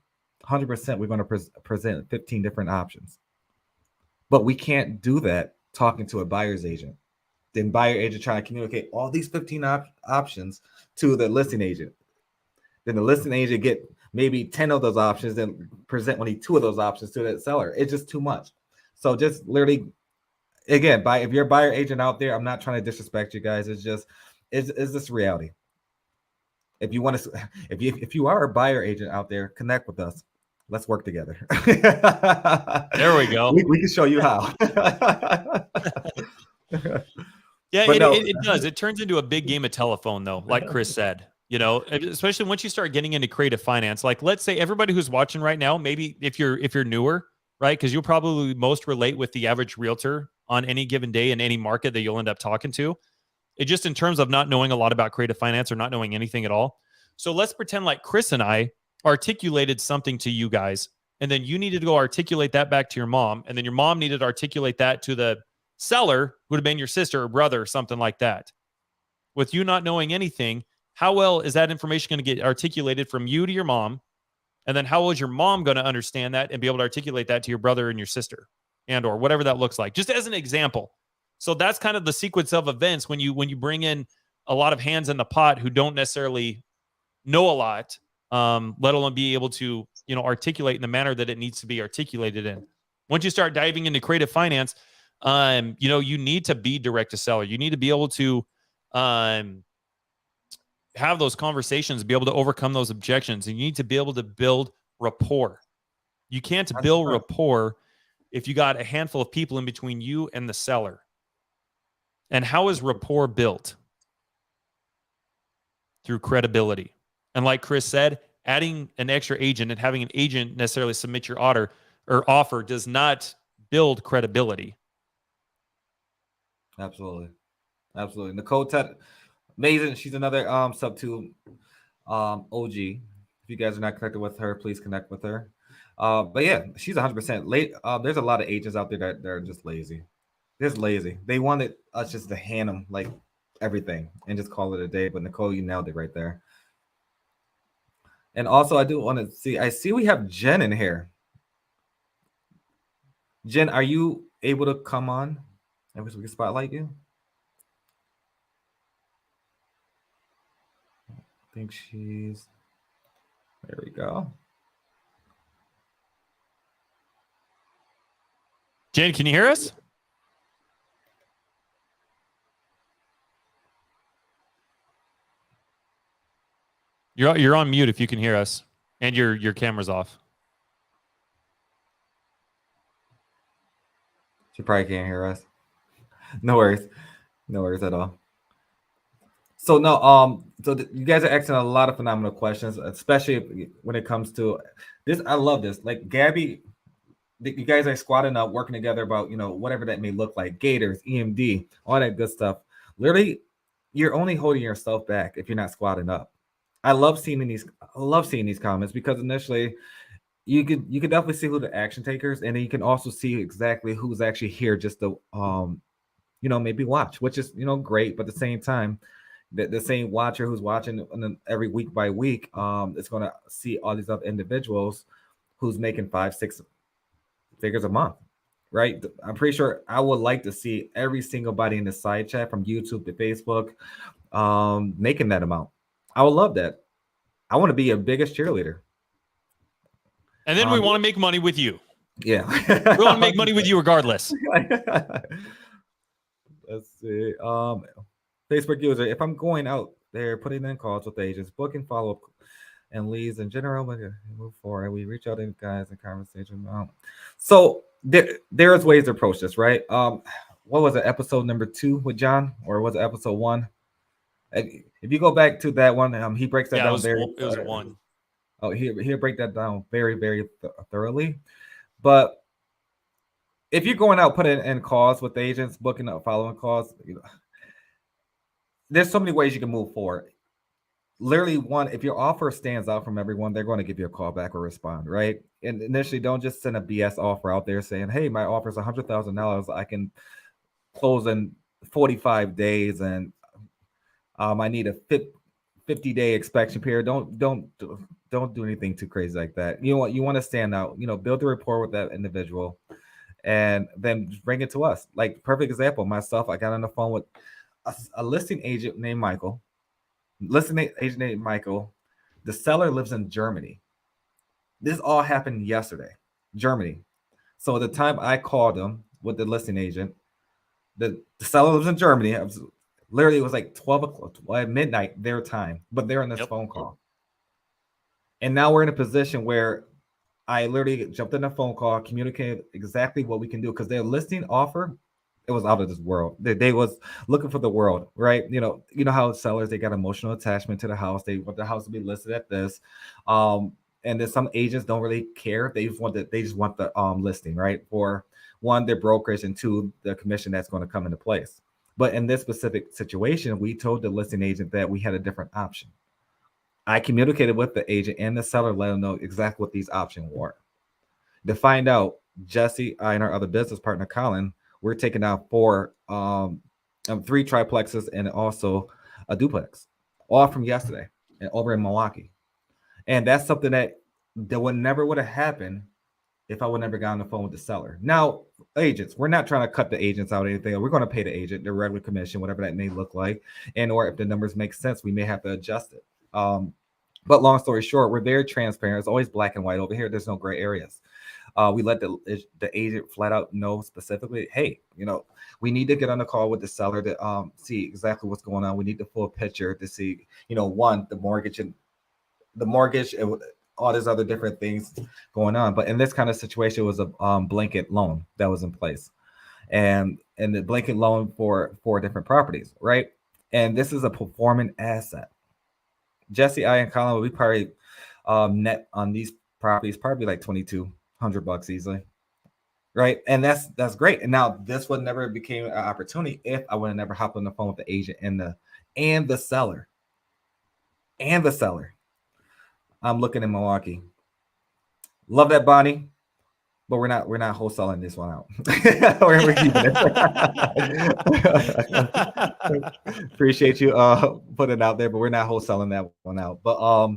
100% we're going to present 15 different options. But we can't do that talking to a buyer's agent. Then buyer agent trying to communicate all these 15 options to the listing agent. Then the listing agent get maybe 10 of those options, then present only 2 of those options to that seller. It's just too much. So just literally, again, if you're a buyer agent out there, I'm not trying to disrespect you guys. It's this reality. If you want to, if you are a buyer agent out there, connect with us. Let's work together. There we go. We can show you how. Yeah, it does. It turns into a big game of telephone, though, like Chris said. Especially once you start getting into creative finance. Like, let's say everybody who's watching right now, maybe if you're newer, right? Because you'll probably most relate with the average realtor on any given day in any market that you'll end up talking to. It just in terms of not knowing a lot about creative finance or not knowing anything at all. So let's pretend like Chris and I articulated something to you guys, and then you needed to go articulate that back to your mom, and then your mom needed to articulate that to the seller, who would have been your sister or brother or something like that. With you not knowing anything, how well is that information going to get articulated from you to your mom? And then how well is your mom going to understand that and be able to articulate that to your brother and your sister, and or whatever that looks like? Just as an example. So that's kind of the sequence of events when you bring in a lot of hands in the pot who don't necessarily know a lot, let alone be able to, articulate in the manner that it needs to be articulated in. Once you start diving into creative finance, you need to be direct to seller. You need to be able to have those conversations, be able to overcome those objections, and you need to be able to build rapport. You can't build rapport if you got a handful of people in between you and the seller. And how is rapport built? Through credibility. And like Chris said, adding an extra agent and having an agent necessarily submit your offer does not build credibility. Absolutely. Nicole Ted, amazing. She's another sub 2 OG. If you guys are not connected with her, please connect with her. But yeah, she's 100% late. There's a lot of agents out there that are just lazy. Just lazy. They wanted us just to hand them like everything and just call it a day. But Nicole, you nailed it right there. And also, I do want to see. I see we have Jen in here. Jen, are you able to come on? I wish we could spotlight you. I think she's. There we go. Jen, can you hear us? You're on mute if you can hear us, and your camera's off. She probably can't hear us. No worries at all. So no, you guys are asking a lot of phenomenal questions, especially when it comes to this. I love this. Like Gabby, you guys are squatting up, working together about whatever that may look like, Gators, EMD, all that good stuff. Literally, you're only holding yourself back if you're not squatting up. I love seeing these comments because initially you could definitely see who the action takers, and then you can also see exactly who's actually here just to maybe watch, which is great. But at the same time, the same watcher who's watching every week by week is going to see all these other individuals who's making 5-6 figures a month, right? I'm pretty sure I would like to see every single body in the side chat from YouTube to Facebook making that amount. I would love that. I want to be your biggest cheerleader. And then we want to make money with you. Yeah. We want to make money with you regardless. Let's see. Facebook user, if I'm going out there, putting in calls with agents, booking follow-up and leads in general, we move forward. We reach out to guys in conversation. So there's ways to approach this, right? What was it? Episode number 2 with John, or was it episode 1? If you go back to that one, he breaks that down it was 1. Oh, he'll break that down very, very thoroughly. But if you're going out putting in calls with agents, booking up following calls, there's so many ways you can move forward. Literally, one, if your offer stands out from everyone, they're going to give you a call back or respond, right? And initially, don't just send a BS offer out there saying, hey, my offer is $100,000. I can close in 45 days and I need a 50-day inspection period. Don't do anything too crazy like that. You want to stand out, build a rapport with that individual and then bring it to us. Like, perfect example, myself, I got on the phone with a listing agent named Michael. The seller lives in Germany. This all happened yesterday, Germany. So at the time I called him with the listing agent, the seller lives in Germany. Literally, it was like 12 o'clock at midnight their time, but they're on this phone call. And now we're in a position where I literally jumped in a phone call, communicated exactly what we can do, because their listing offer, it was out of this world. They was looking for the world, right? You know how sellers, they got emotional attachment to the house. They want the house to be listed at this. And then some agents don't really care. They just want the listing, right? For one, their brokerage, and two, the commission that's going to come into place. But in this specific situation, we told the listing agent that we had a different option. I communicated with the agent and the seller, let them know exactly what these options were. To find out, Jesse, I, and our other business partner, Colin, we're taking out 3 triplexes and also a duplex, all from yesterday and over in Milwaukee. And that's something that would never have happened if I would never got on the phone with the seller. Now, agents, we're not trying to cut the agents out or anything. We're going to pay the agent their regular commission, whatever that may look like. And or if the numbers make sense, we may have to adjust it. But long story short, we're very transparent. It's always black and white over here. There's no gray areas. We let the agent flat out know specifically, hey, we need to get on the call with the seller to see exactly what's going on. We need the full picture to see, one, the mortgage and all these other different things going on. But in this kind of situation, it was a blanket loan that was in place, and the blanket loan for 4 different properties, right? And this is a performing asset. Jesse, I, and Colin, we probably net on these properties probably like $2,200 easily, right? And that's great. And now this would never became an opportunity if I would have never hopped on the phone with the agent and the seller. I'm looking in Milwaukee. Love that, Bonnie. But we're not wholesaling this one out. We're keeping it. Appreciate you putting it out there, but we're not wholesaling that one out. But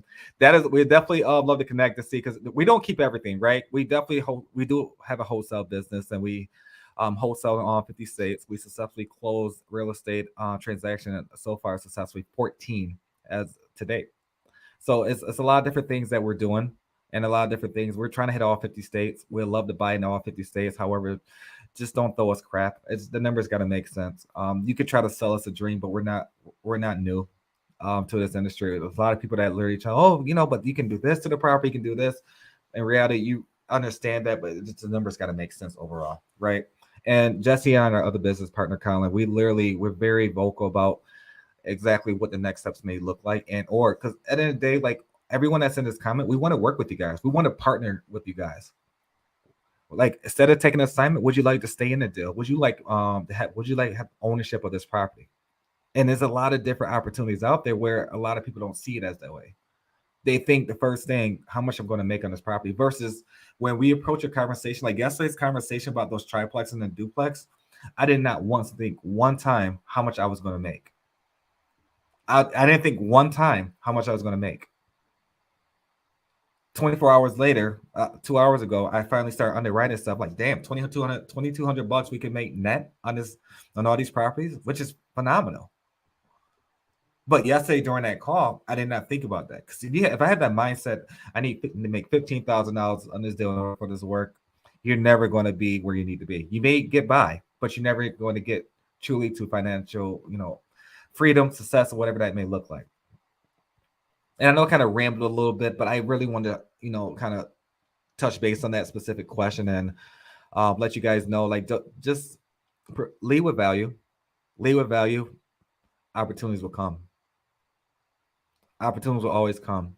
we definitely love to connect to see, because we don't keep everything, right? We definitely we do have a wholesale business, and we wholesale in all 50 states. We successfully closed real estate transaction so far, successfully 14 as to date. So it's a lot of different things that we're doing. And a lot of different things. We're trying to hit all 50 states. We'd love to buy in all 50 states. However, just don't throw us crap. The numbers got to make sense. You could try to sell us a dream, but we're not new to this industry. There's a lot of people that literally tell, but you can do this to the property, you can do this. In reality, you understand that, but the numbers got to make sense overall, right? And Jesse and our other business partner, Colin, we're very vocal about exactly what the next steps may look like, because at the end of the day, like, everyone that's in this comment, we want to work with you guys. We want to partner with you guys. Like, instead of taking an assignment, would you like to stay in the deal? Would you like have ownership of this property? And there's a lot of different opportunities out there where a lot of people don't see it as that way. They think the first thing, how much I'm going to make on this property, versus when we approach a conversation like yesterday's conversation about those triplex and the duplex, I did not once think one time how much I was going to make. I didn't think one time how much I was going to make. 24 hours later, 2 hours ago, I finally started underwriting stuff like, damn, $2,200 we can make net on all these properties, which is phenomenal. But yesterday during that call, I did not think about that, because if I had that mindset, I need to make $15,000 on this deal for this work, you're never going to be where you need to be. You may get by, but you're never going to get truly to financial, freedom, success, or whatever that may look like. And I know I kind of rambled a little bit, but I really wanted to, kind of touch base on that specific question and let you guys know, like, just lead with value. Lead with value. Opportunities will come. Opportunities will always come.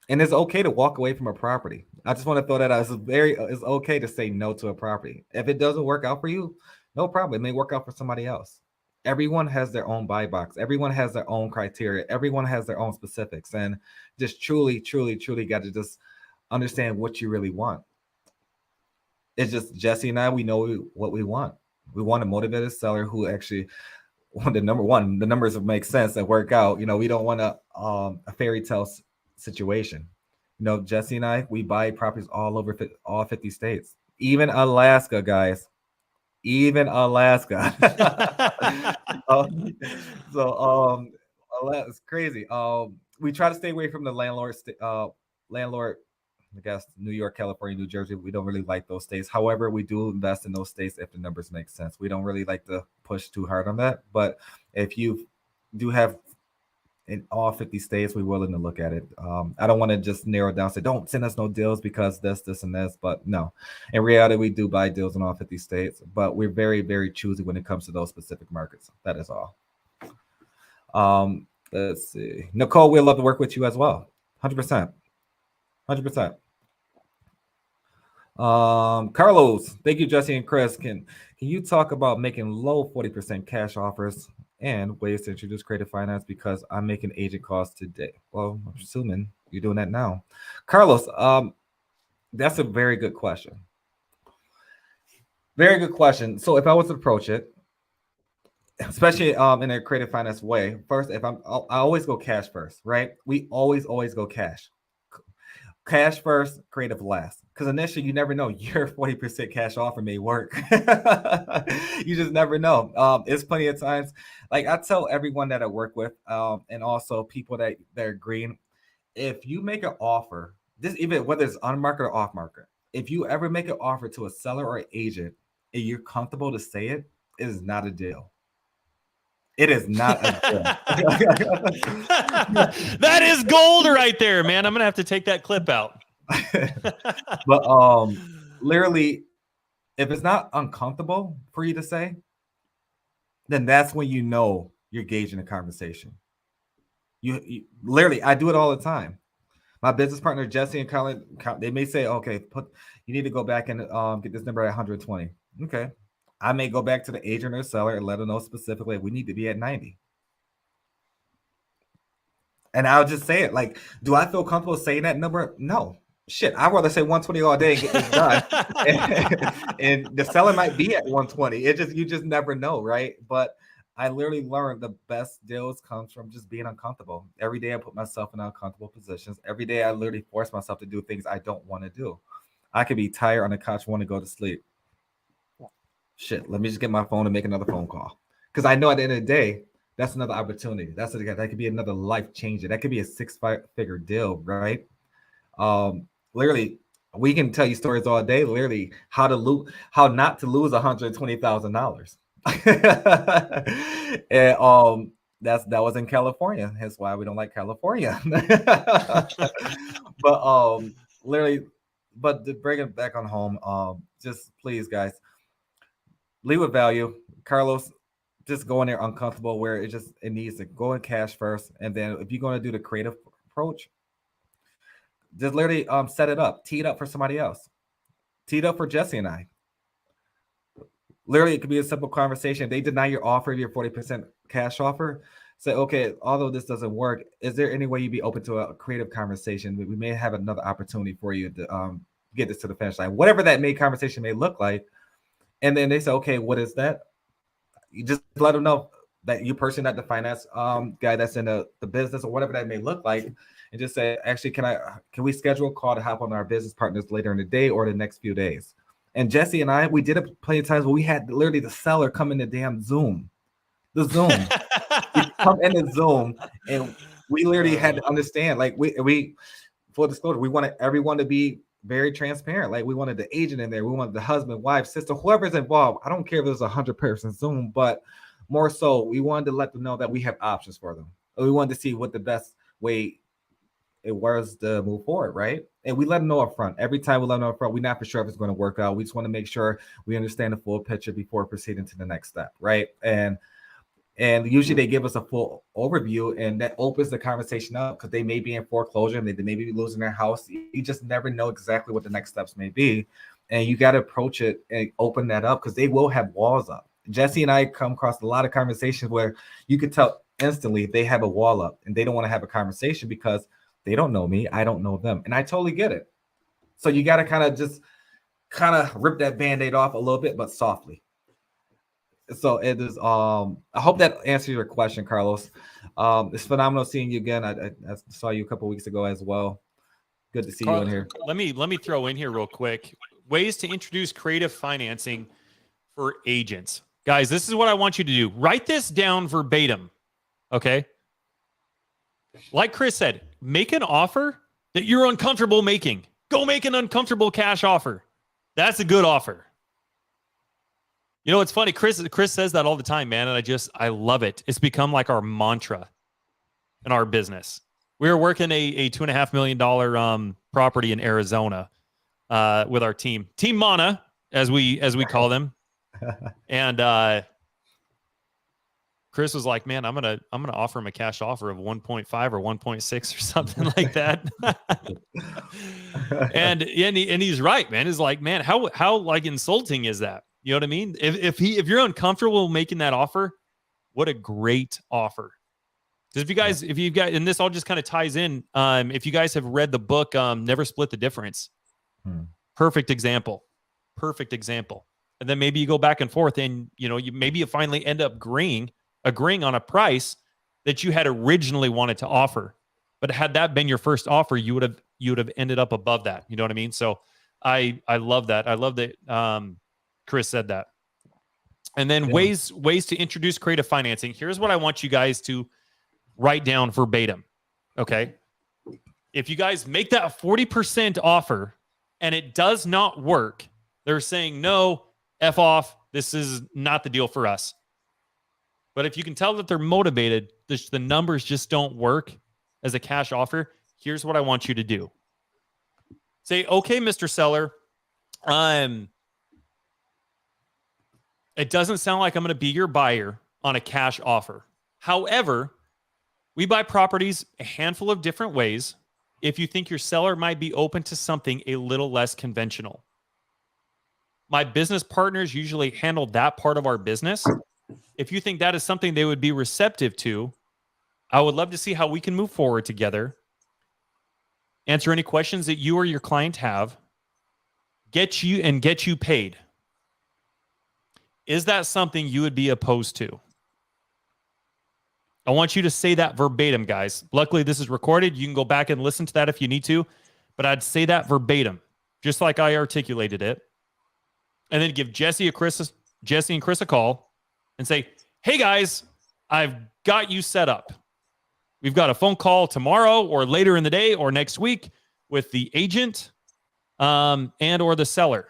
And it's okay to walk away from a property. I just want to throw that out. It's okay to say no to a property. If it doesn't work out for you, no problem. It may work out for somebody else. Everyone has their own buy box. Everyone has their own criteria. Everyone has their own specifics, and just truly, truly, truly got to just understand what you really want. It's just Jesse and I, we know what we want. We want a motivated seller who actually want the numbers make sense and work out. We don't want a fairy tale situation. Jesse and I, we buy properties all over all 50 states, even Alaska, guys. Even Alaska. It's crazy. We try to stay away from the landlord, I guess, New York, California, New Jersey. We don't really like those states. However, we do invest in those states if the numbers make sense. We don't really like to push too hard on that. But if you do have in all 50 states, we're willing to look at it. I don't want to just narrow it down, say, don't send us no deals because this, and this. But no, in reality, we do buy deals in all 50 states, but we're very, very choosy when it comes to those specific markets. That is all. Let's see. Nicole, we'd love to work with you as well. 100%. 100%. Carlos, thank you, Jesse and Chris. Can you talk about making low 40% cash offers and ways to introduce creative finance, because I'm making agent costs today? Well, I'm assuming you're doing that now. Carlos, that's a very good question. Very good question. So if I was to approach it, especially in a creative finance way, first, I always go cash first, right? We always go cash. cash first, creative last. Because initially, you never know. Your 40% cash offer may work. You just never know. It's plenty of times. Like I tell everyone that I work with, and also people that are green, if you make an offer, this even whether it's on market or off market, if you ever make an offer to a seller or an agent and you're comfortable to say it, it is not a deal. It is not a deal. That is gold right there, man. I'm gonna have to take that clip out. But literally, if it's not uncomfortable for you to say, then that's when you know you're gauging a conversation. You literally, I do it all the time. My business partner Jesse and Colin, they may say, "Okay, you need to go back and get this number at 120." Okay, I may go back to the agent or seller and let them know specifically we need to be at 90. And I'll just say it. Like, do I feel comfortable saying that number? No. Shit, I'd rather say 120 all day and get this done. and the seller might be at 120. You just never know, right? But I literally learned the best deals comes from just being uncomfortable. Every day I put myself in uncomfortable positions. Every day I literally force myself to do things I don't want to do. I could be tired on the couch, want to go to sleep. Shit, let me just get my phone and make another phone call. Because I know at the end of the day, that's another opportunity. That could be another life changer. That could be a 6-figure deal, right? Literally, we can tell you stories all day. Literally, how not to lose $120,000. And that was in California. Hence why we don't like California. But literally, but to bring it back on home, just please, guys, leave with value. Carlos, just go in there uncomfortable where it needs to go in cash first, and then if you're going to do the creative approach, just literally set it up, tee it up for somebody else, tee it up for Jesse and I. Literally, it could be a simple conversation. If they deny your offer, your 40% cash offer, say, okay, although this doesn't work, is there any way you'd be open to a creative conversation? We may have another opportunity for you to get this to the finish line, whatever that conversation may look like. And then they say, okay, what is that? You just let them know that you person that the finance guy that's in the business or whatever that may look like, and just say, actually, can we schedule a call to hop on our business partners later in the day or the next few days? And Jesse and I, we did it plenty of times where we had literally the seller come in the damn Zoom. The Zoom. We come in the Zoom, and we literally had to understand, like we full disclosure, we wanted everyone to be very transparent. Like we wanted the agent in there, we wanted the husband, wife, sister, whoever's involved. I don't care if there's 100-person Zoom, but more so, we wanted to let them know that we have options for them. We wanted to see what the best way it was to move forward, right? And we let them know up front. Every time we let them know up front, we're not for sure if it's going to work out. We just want to make sure we understand the full picture before proceeding to the next step, right? And usually they give us a full overview, and that opens the conversation up because they may be in foreclosure and they may be losing their house. You just never know exactly what the next steps may be. And you got to approach it and open that up because they will have walls up. Jesse and I come across a lot of conversations where you could tell instantly they have a wall up and they don't want to have a conversation because they don't know me. I don't know them. And I totally get it. So you got to kind of rip that Band-Aid off a little bit, but softly. So it is. I hope that answers your question, Carlos. It's phenomenal seeing you again. I saw you a couple weeks ago as well. Good to see you in here. Let me throw in here real quick. Ways to introduce creative financing for agents. Guys, this is what I want you to do. Write this down verbatim. Okay. Like Chris said, make an offer that you're uncomfortable making. Go make an uncomfortable cash offer. That's a good offer. You know, it's funny. Chris says that all the time, man. And I love it. It's become like our mantra in our business. We were working a $2.5 million property in Arizona with our team Mana, as we call them. And Chris was like, man, I'm gonna offer him a cash offer of 1.5 or 1.6 or something like that. and he's right, man. He's like, man, how like insulting is that? You know what I mean? If you're uncomfortable making that offer, what a great offer. Because if you've got, and this all just kind of ties in. If you guys have read the book, Never Split the Difference, perfect example. And then maybe you go back and forth, and you finally end up agreeing on a price that you had originally wanted to offer. But had that been your first offer, you would have you would have ended up above that. You know what I mean? So I love that. I love that Chris said that. And then ways to introduce creative financing. Here's what I want you guys to write down verbatim. Okay. If you guys make that 40% offer and it does not work, they're saying, no, F off. This is not the deal for us. But if you can tell that they're motivated, the numbers just don't work as a cash offer, here's what I want you to do. Say, okay, Mr. Seller, it doesn't sound like I'm going to be your buyer on a cash offer. However, we buy properties a handful of different ways. If you think your seller might be open to something a little less conventional. My business partners usually handle that part of our business. If you think that is something they would be receptive to, I would love to see how we can move forward together. Answer any questions that you or your client have. Get you paid. Is that something you would be opposed to? I want you to say that verbatim, guys. Luckily, this is recorded. You can go back and listen to that if you need to, but I'd say that verbatim, just like I articulated it. And then give Jesse and Chris a call and say, hey, guys, I've got you set up. We've got a phone call tomorrow or later in the day or next week with the agent and or the seller.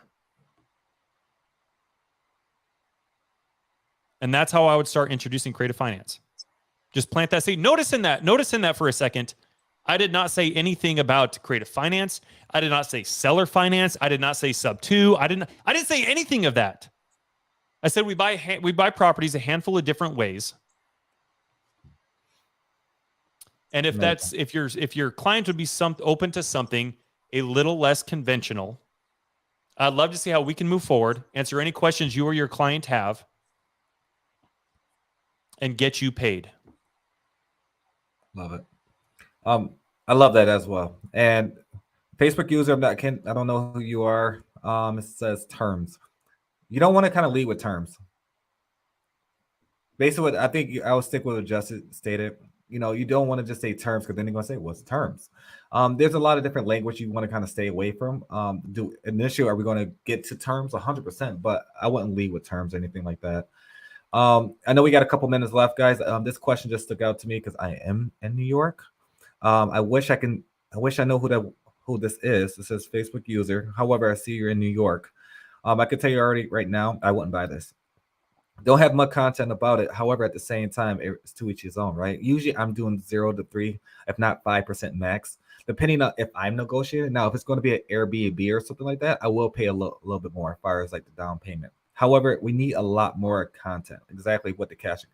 And that's how I would start introducing creative finance. Just plant that seed. Notice in that for a second, I did not say anything about creative finance. I did not say seller finance. I did not say sub 2. I didn't say anything of that. I said we buy properties a handful of different ways. And if your client would be open to something a little less conventional, I'd love to see how we can move forward, answer any questions you or your client have, and get you paid. Love it. I love that as well. And Facebook user, I don't know who you are. It says terms. You don't want to kind of lead with terms. Basically, I think I will stick with what Justin stated. You don't want to just say terms because then they're going to say, what's terms? There's a lot of different language you want to kind of stay away from. Initially, are we going to get to terms? 100%, but I wouldn't lead with terms or anything like that. I know we got a couple minutes left, guys. This question just stuck out to me because I am in New York. I wish I know who this is. It says Facebook user. However, I see you're in New York. I can tell you already right now, I wouldn't buy this. Don't have much content about it. However, at the same time, it's to each his own, right? Usually I'm doing 0 to 3, if not 5% max, depending on if I'm negotiating. Now, if it's going to be an Airbnb or something like that, I will pay a little bit more as far as like the down payment. However, we need a lot more content. Exactly what the cash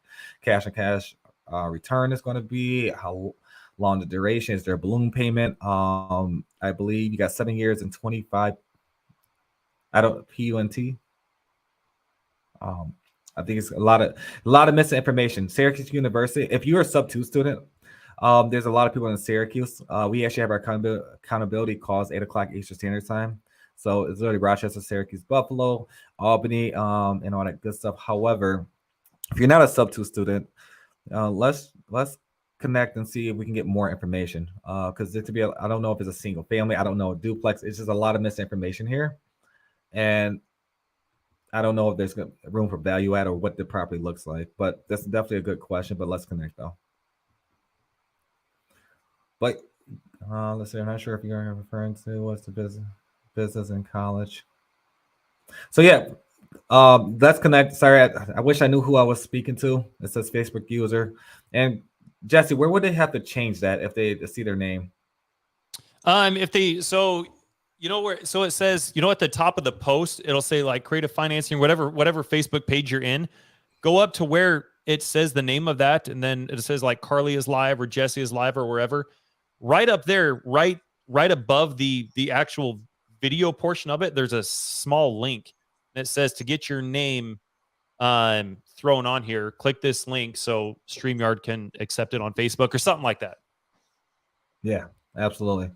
return is going to be, how long the duration is, there a balloon payment. I believe you got 7 years and 25. I don't PUNT. I think it's a lot of misinformation. Syracuse University. If you're a sub 2 student, there's a lot of people in Syracuse. We actually have our accountability calls 8 o'clock Eastern Standard Time. So it's literally Rochester, Syracuse, Buffalo, Albany, and all that good stuff. However, if you're not a sub 2 student, let's connect and see if we can get more information. Because I don't know if it's a single family. I don't know, duplex. It's just a lot of misinformation here. And I don't know if there's room for value add or what the property looks like, but that's definitely a good question. But let's connect though. But let's see. I'm not sure if you're referring to what's the business in college. So yeah, let's connect. Sorry, I wish I knew who I was speaking to. It says Facebook user. And Jesse, where would they have to change that if they see their name? So it says, at the top of the post, it'll say like creative financing, whatever Facebook page you're in. Go up to where it says the name of that, and then it says like Carly is live or Jesse is live or wherever. Right up there, right above the actual video portion of it, there's a small link that says to get your name thrown on here, click this link so StreamYard can accept it on Facebook or something like that. Yeah, absolutely.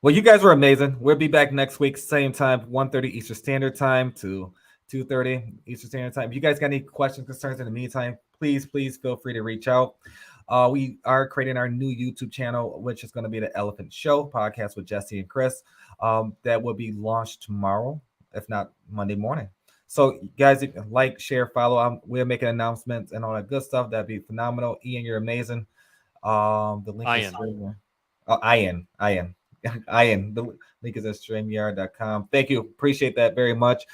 Well, you guys were amazing. We'll be back next week, same time, 1:30 Eastern Standard Time to 2:30 Eastern Standard Time. If you guys got any questions, concerns in the meantime, please feel free to reach out. We are creating our new YouTube channel, which is going to be the Elephant Show podcast with Jesse and Chris. That will be launched tomorrow, if not Monday morning. So, guys, if you like, share, follow. We're making announcements and all that good stuff. That'd be phenomenal. Ian, you're amazing. The link is Ian. Ian. The link is at StreamYard.com. Thank you. Appreciate that very much.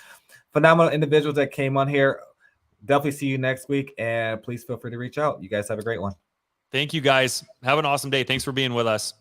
Phenomenal individuals that came on here. Definitely see you next week, and please feel free to reach out. You guys have a great one. Thank you, guys. Have an awesome day. Thanks for being with us.